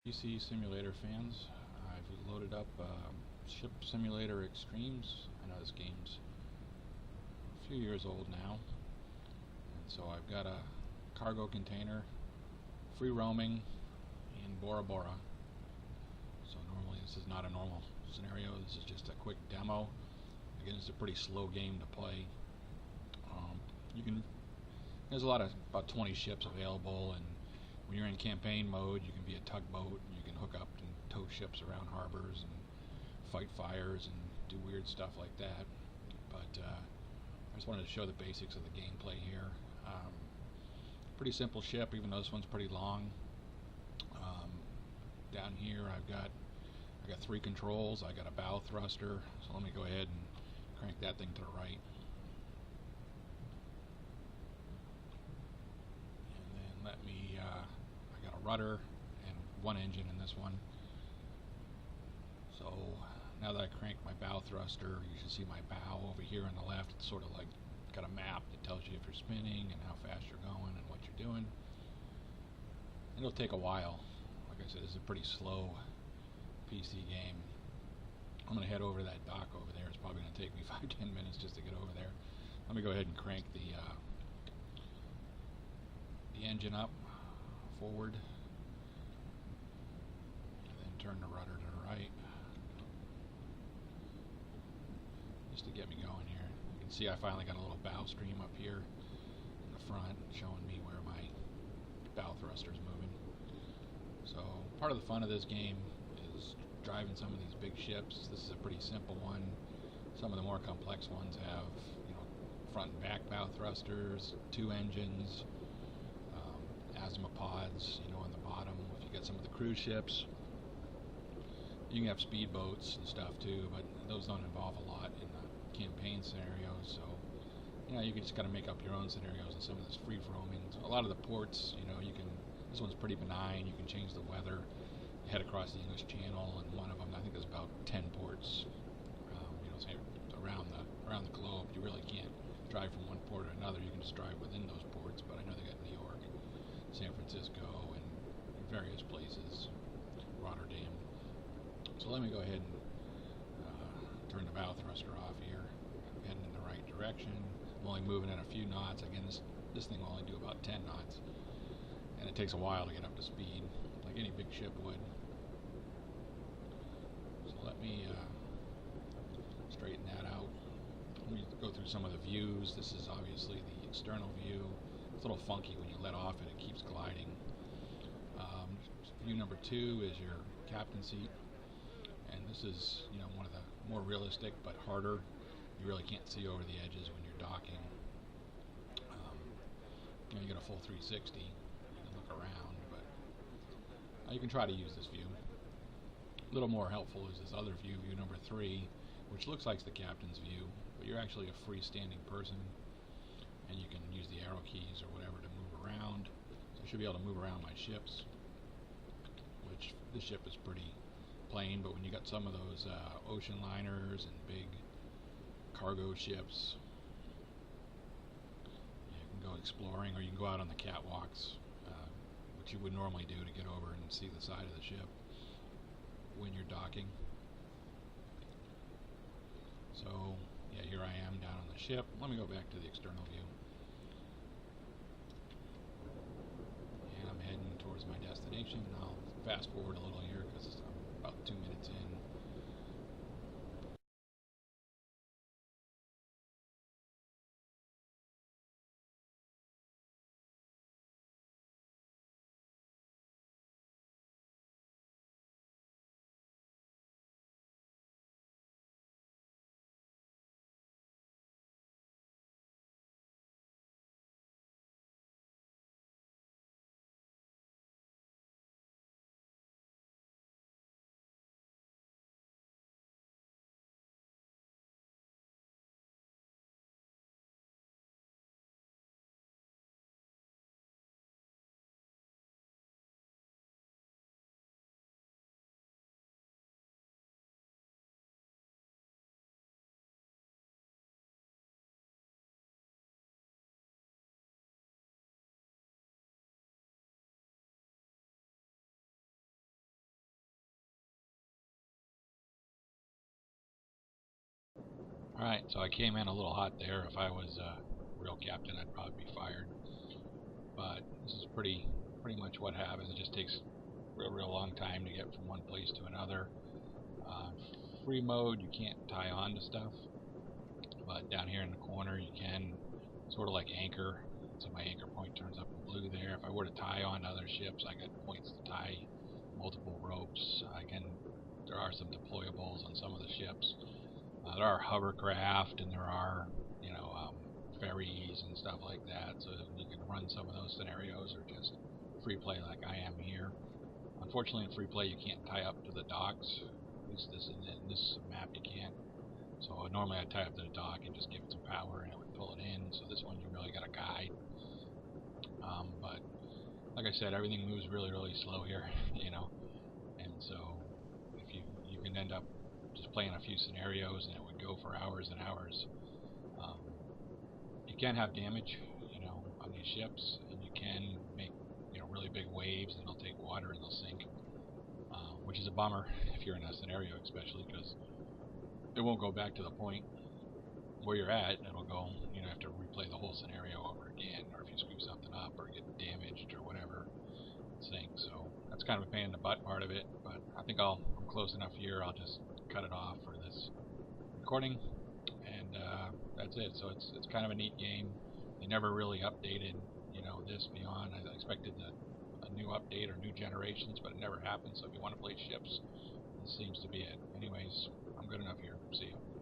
PC Simulator fans, I've loaded up Ship Simulator Extremes. I know this game's a few years old now, and so I've got a cargo container, free roaming in Bora Bora. So normally this is not a normal scenario, this is just a quick demo. Again, it's a pretty slow game to play. You can There's about 20 ships available, and when you're in campaign mode, you can be a tugboat. You can hook up and tow ships around harbors and fight fires and do weird stuff like that. But I just wanted to show the basics of the gameplay here. Pretty simple ship, even though this one's pretty long. Down here, I got 3 controls. I got a bow thruster, so let me go ahead and crank that thing to the right. I got a rudder and 1 engine in this one. So now that I crank my bow thruster, you should see my bow over here on the left. It's sort of like got a map that tells you if you're spinning and how fast you're going and what you're doing. It'll take a while. Like I said, this is a pretty slow PC game. I'm going to head over to that dock over there. It's probably going to take me 5-10 minutes just to get over there. Let me go ahead and crank the engine up forward, and then turn the rudder to the right just to get me going here. You can see I finally got a little bow stream up here in the front showing me where my bow thruster is moving. So part of the fun of this game is driving some of these big ships. This is a pretty simple one. Some of the more complex ones have, front and back bow thrusters, 2 engines, azimupods, on the bottom. If you get some of the cruise ships, you can have speedboats and stuff too, but those don't involve a lot in the campaign scenarios. So, you just got to make up your own scenarios in some of this free roaming. A lot of the ports, this one's pretty benign. You can change the weather, head across the English Channel, and one of them, I think there's about 10 ports, say around the globe. You really can't drive from one port to another. You can just drive within those ports, but I know they got New York, San Francisco, and various places, Rotterdam. So let me go ahead and turn the bow thruster off here. I'm heading in the right direction. I'm only moving at a few knots. Again, this thing will only do about 10 knots, and it takes a while to get up to speed, like any big ship would. So let me straighten that out. Let me go through some of the views. This is obviously the external view. It's a little funky when you let off and it keeps gliding. View number 2 is your captain seat, and this is one of the more realistic but harder. You really can't see over the edges when you're docking. You get a full 360. You can look around, but you can try to use this view. A little more helpful is this other view, view number 3, which looks like the captain's view, but you're actually a freestanding person, and you can use the arrow keys or whatever to move around. So I should be able to move around my ships, which this ship is pretty plain, but when you got some of those ocean liners and big cargo ships, you can go exploring, or you can go out on the catwalks, which you would normally do to get over and see the side of the ship when you're docking. So yeah, here I am down on the ship. Let me go back to the external view. And I'm heading towards my destination. I'll fast forward a little here because I'm about 2 minutes in. Alright, so I came in a little hot there. If I was a real captain, I'd probably be fired. But this is pretty much what happens. It just takes real long time to get from one place to another. Uh, Free mode, you can't tie on to stuff, but down here in the corner you can, sort of like anchor. So my anchor point turns up in blue there. If I were to tie on to other ships, I got points to tie multiple ropes. There are some deployables on some of the ships. There are hovercraft, and there are, ferries and stuff like that, so you can run some of those scenarios, or just free play like I am here. Unfortunately, in free play, you can't tie up to the docks. At least in this map, you can't. So normally I tie up to the dock and just give it some power, and it would pull it in. So this one, you really got a guide. But like I said, everything moves really slow here, and so if you can end up just playing a few scenarios, and it would go for hours and hours. Um, you can have damage, on these ships, and you can make, really big waves, and they'll take water and they'll sink, which is a bummer if you're in a scenario, especially because it won't go back to the point where you're at. It'll go, you have to replay the whole scenario over again, or if you screw something up or get damaged or whatever, sink. So that's kind of a pain in the butt part of it, but I think I'm close enough here. I'll just cut it off for this recording, and that's it. So it's kind of a neat game. They never really updated, this beyond. I expected a new update or new generations, but it never happened. So if you want to play ships, this seems to be it. Anyways, I'm good enough here. See you.